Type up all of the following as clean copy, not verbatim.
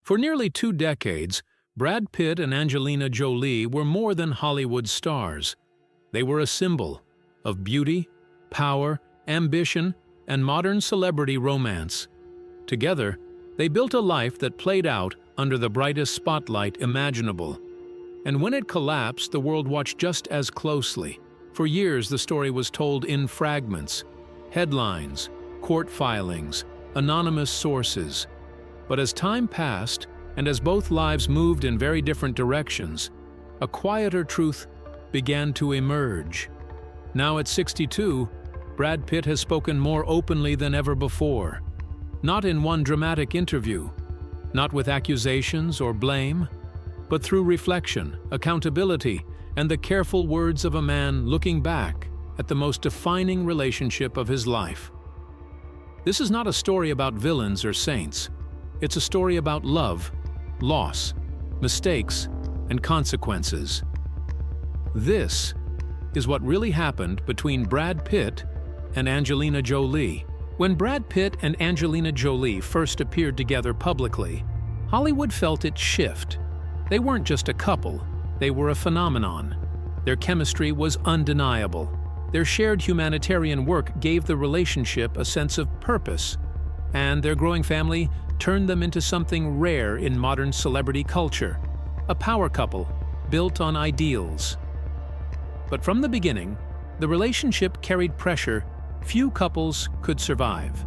For nearly 2 decades, Brad Pitt and Angelina Jolie were more than Hollywood stars. They were a symbol of beauty, power, ambition, and modern celebrity romance. Together, they built a life that played out under the brightest spotlight imaginable. And when it collapsed, the world watched just as closely. For years, the story was told in fragments, headlines, court filings, anonymous sources. But as time passed, and as both lives moved in very different directions, a quieter truth began to emerge. Now at 62, Brad Pitt has spoken more openly than ever before. Not in one dramatic interview, not with accusations or blame, but through reflection, accountability, and the careful words of a man looking back at the most defining relationship of his life. This is not a story about villains or saints. It's a story about love, loss, mistakes, and consequences. This is what really happened between Brad Pitt and Angelina Jolie. When Brad Pitt and Angelina Jolie first appeared together publicly, Hollywood felt it shift. They weren't just a couple, they were a phenomenon. Their chemistry was undeniable. Their shared humanitarian work gave the relationship a sense of purpose, and their growing family turned them into something rare in modern celebrity culture, a power couple built on ideals. But from the beginning, the relationship carried pressure few couples could survive.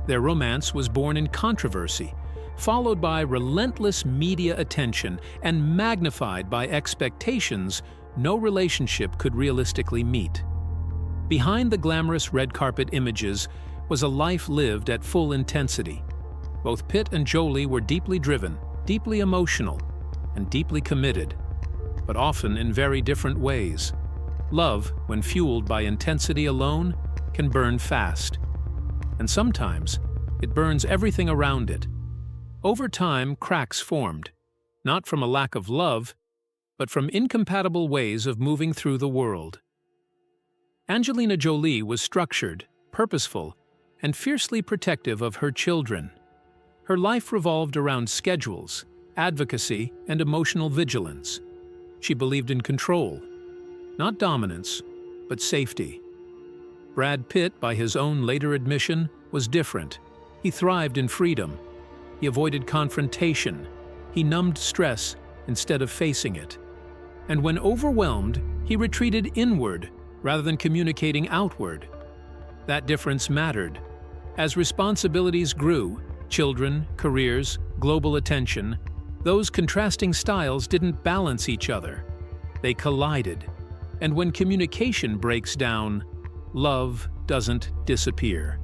Their romance was born in controversy, followed by relentless media attention and magnified by expectations no relationship could realistically meet. Behind the glamorous red carpet images was a life lived at full intensity. Both Pitt and Jolie were deeply driven, deeply emotional, and deeply committed, but often in very different ways. Love, when fueled by intensity alone, can burn fast, and sometimes it burns everything around it. Over time, cracks formed, not from a lack of love, but from incompatible ways of moving through the world. Angelina Jolie was structured, purposeful, and fiercely protective of her children. Her life revolved around schedules, advocacy, and emotional vigilance. She believed in control, not dominance, but safety. Brad Pitt, by his own later admission, was different. He thrived in freedom. He avoided confrontation. He numbed stress instead of facing it. And when overwhelmed, he retreated inward rather than communicating outward. That difference mattered. As responsibilities grew, children, careers, global attention, those contrasting styles didn't balance each other. They collided. And when communication breaks down, love doesn't disappear.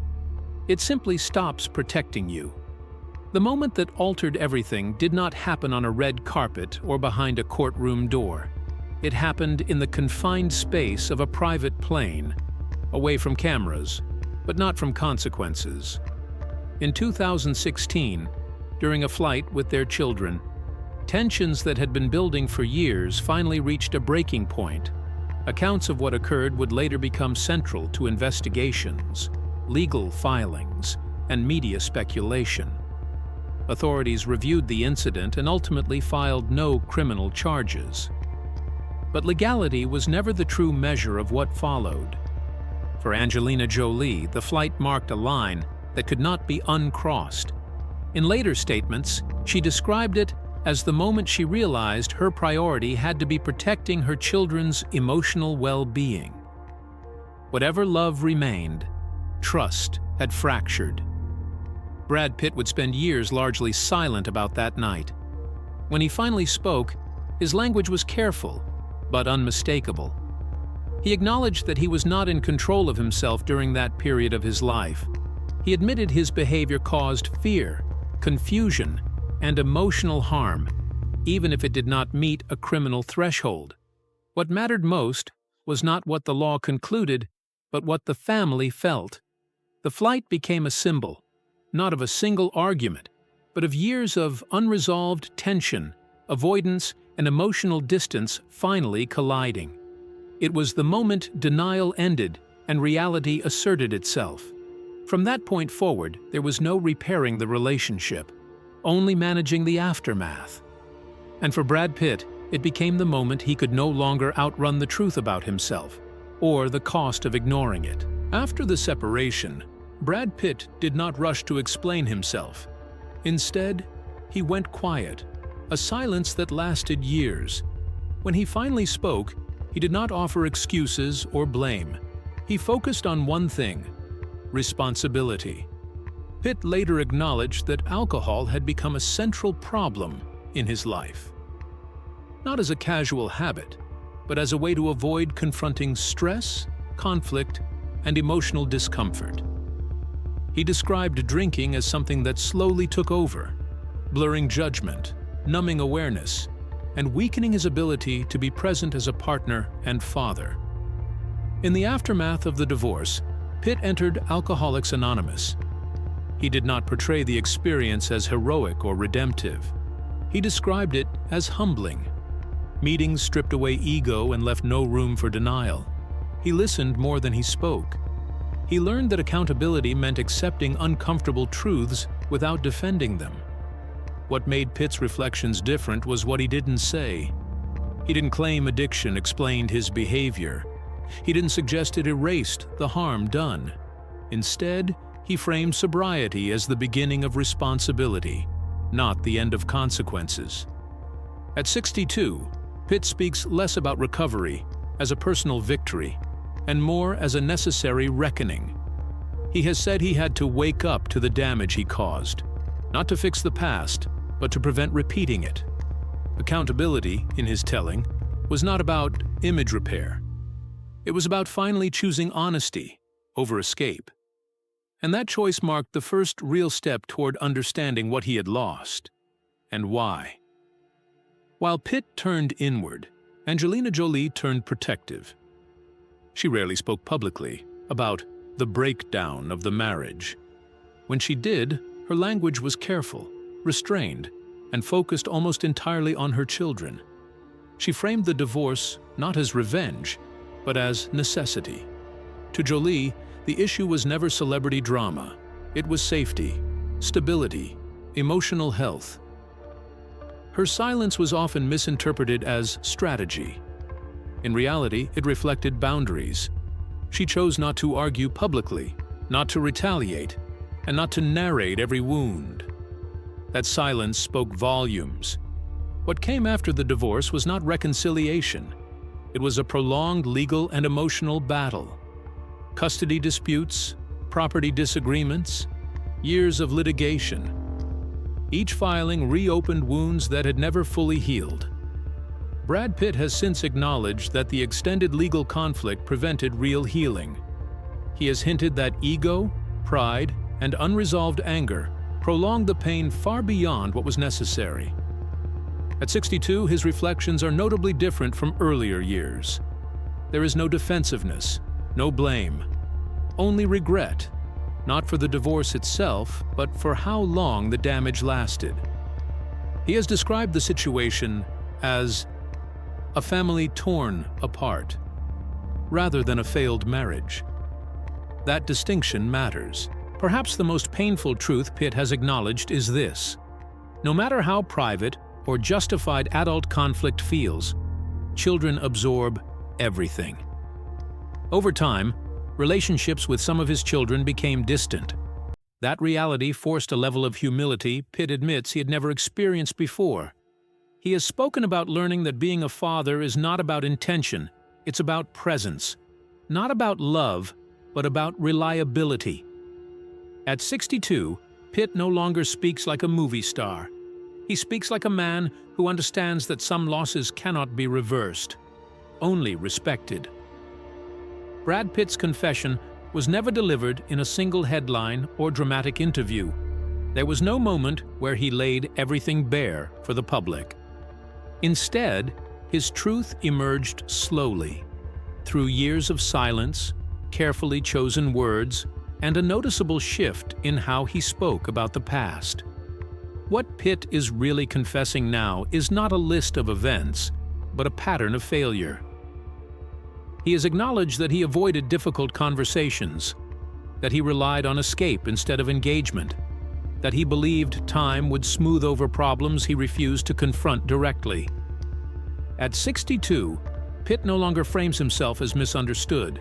It simply stops protecting you. The moment that altered everything did not happen on a red carpet or behind a courtroom door. It happened in the confined space of a private plane, away from cameras, but not from consequences. In 2016, during a flight with their children, tensions that had been building for years finally reached a breaking point. Accounts of what occurred would later become central to investigations, legal filings, and media speculation. Authorities reviewed the incident and ultimately filed no criminal charges. But legality was never the true measure of what followed. For Angelina Jolie, the flight marked a line that could not be uncrossed. In later statements, she described it as the moment she realized her priority had to be protecting her children's emotional well-being. Whatever love remained, trust had fractured. Brad Pitt would spend years largely silent about that night. When he finally spoke, his language was careful, but unmistakable. He acknowledged that he was not in control of himself during that period of his life. He admitted his behavior caused fear, confusion, and emotional harm, even if it did not meet a criminal threshold. What mattered most was not what the law concluded, but what the family felt. The flight became a symbol, not of a single argument, but of years of unresolved tension, avoidance, and emotional distance finally colliding. It was the moment denial ended and reality asserted itself. From that point forward, there was no repairing the relationship, only managing the aftermath. And for Brad Pitt, it became the moment he could no longer outrun the truth about himself, or the cost of ignoring it. After the separation, Brad Pitt did not rush to explain himself. Instead, he went quiet, a silence that lasted years. When he finally spoke, he did not offer excuses or blame. He focused on one thing: responsibility. Pitt later acknowledged that alcohol had become a central problem in his life. Not as a casual habit, but as a way to avoid confronting stress, conflict, and emotional discomfort. He described drinking as something that slowly took over, blurring judgment, numbing awareness, and weakening his ability to be present as a partner and father. In the aftermath of the divorce, Pitt entered Alcoholics Anonymous. He did not portray the experience as heroic or redemptive. He described it as humbling. Meetings stripped away ego and left no room for denial. He listened more than he spoke. He learned that accountability meant accepting uncomfortable truths without defending them. What made Pitt's reflections different was what he didn't say. He didn't claim addiction explained his behavior. He didn't suggest it erased the harm done. Instead, he framed sobriety as the beginning of responsibility, not the end of consequences. At 62, Pitt speaks less about recovery as a personal victory and more as a necessary reckoning. He has said he had to wake up to the damage he caused, not to fix the past, but to prevent repeating it. Accountability, in his telling, was not about image repair. It was about finally choosing honesty over escape. And that choice marked the first real step toward understanding what he had lost and why. While Pitt turned inward, Angelina Jolie turned protective. She rarely spoke publicly about the breakdown of the marriage. When she did, her language was careful, restrained, and focused almost entirely on her children. She framed the divorce not as revenge, but as necessity. To Jolie, the issue was never celebrity drama. It was safety, stability, emotional health. Her silence was often misinterpreted as strategy. In reality, it reflected boundaries. She chose not to argue publicly, not to retaliate, and not to narrate every wound. That silence spoke volumes. What came after the divorce was not reconciliation. It was a prolonged legal and emotional battle. Custody disputes, property disagreements, years of litigation. Each filing reopened wounds that had never fully healed. Brad Pitt has since acknowledged that the extended legal conflict prevented real healing. He has hinted that ego, pride, and unresolved anger prolonged the pain far beyond what was necessary. At 62, his reflections are notably different from earlier years. There is no defensiveness, no blame, only regret, not for the divorce itself, but for how long the damage lasted. He has described the situation as a family torn apart, rather than a failed marriage. That distinction matters. Perhaps the most painful truth Pitt has acknowledged is this: no matter how private or justified adult conflict feels, children absorb everything. Over time, relationships with some of his children became distant. That reality forced a level of humility Pitt admits he had never experienced before. He has spoken about learning that being a father is not about intention, it's about presence. Not about love, but about reliability. At 62, Pitt no longer speaks like a movie star. He speaks like a man who understands that some losses cannot be reversed, only respected. Brad Pitt's confession was never delivered in a single headline or dramatic interview. There was no moment where he laid everything bare for the public. Instead, his truth emerged slowly, through years of silence, carefully chosen words, and a noticeable shift in how he spoke about the past. What Pitt is really confessing now is not a list of events, but a pattern of failure. He has acknowledged that he avoided difficult conversations, that he relied on escape instead of engagement, that he believed time would smooth over problems he refused to confront directly. At 62, Pitt no longer frames himself as misunderstood.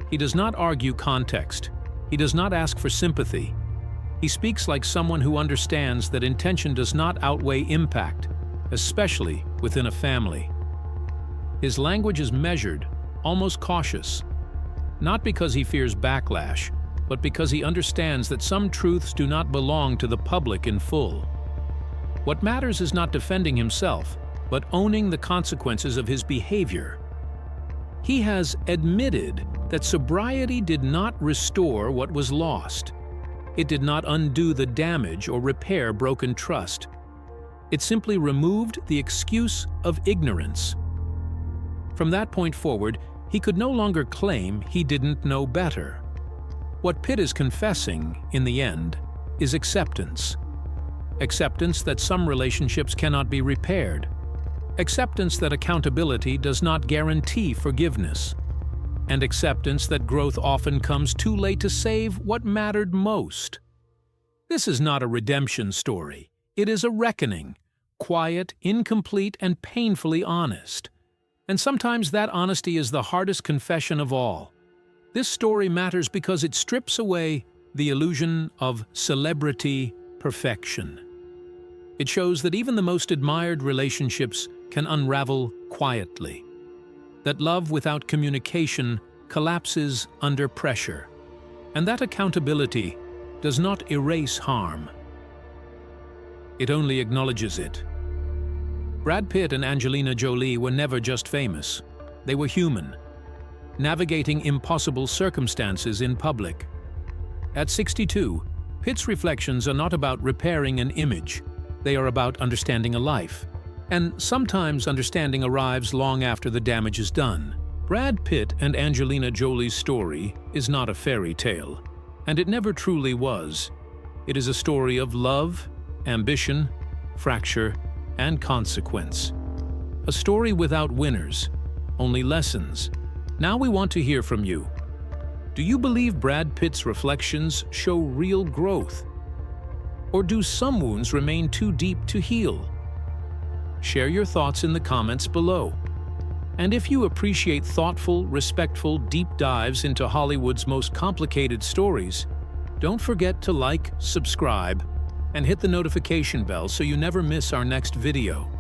He does not argue context. He does not ask for sympathy. He speaks like someone who understands that intention does not outweigh impact, especially within a family. His language is measured, almost cautious, not because he fears backlash, but because he understands that some truths do not belong to the public in full. What matters is not defending himself, but owning the consequences of his behavior. He has admitted that sobriety did not restore what was lost. It did not undo the damage or repair broken trust. It simply removed the excuse of ignorance. From that point forward, he could no longer claim he didn't know better. What Pitt is confessing, in the end, is acceptance. Acceptance that some relationships cannot be repaired. Acceptance that accountability does not guarantee forgiveness. And acceptance that growth often comes too late to save what mattered most. This is not a redemption story. It is a reckoning, quiet, incomplete, and painfully honest. And sometimes that honesty is the hardest confession of all. This story matters because it strips away the illusion of celebrity perfection. It shows that even the most admired relationships can unravel quietly. That love without communication collapses under pressure. And that accountability does not erase harm. It only acknowledges it. Brad Pitt and Angelina Jolie were never just famous. They were human, navigating impossible circumstances in public. At 62, Pitt's reflections are not about repairing an image. They are about understanding a life. And sometimes understanding arrives long after the damage is done. Brad Pitt and Angelina Jolie's story is not a fairy tale, and it never truly was. It is a story of love, ambition, fracture, and consequence. A story without winners, only lessons. Now we want to hear from you. Do you believe Brad Pitt's reflections show real growth? Or do some wounds remain too deep to heal? Share your thoughts in the comments below. And if you appreciate thoughtful, respectful, deep dives into Hollywood's most complicated stories, don't forget to like, subscribe, and hit the notification bell so you never miss our next video.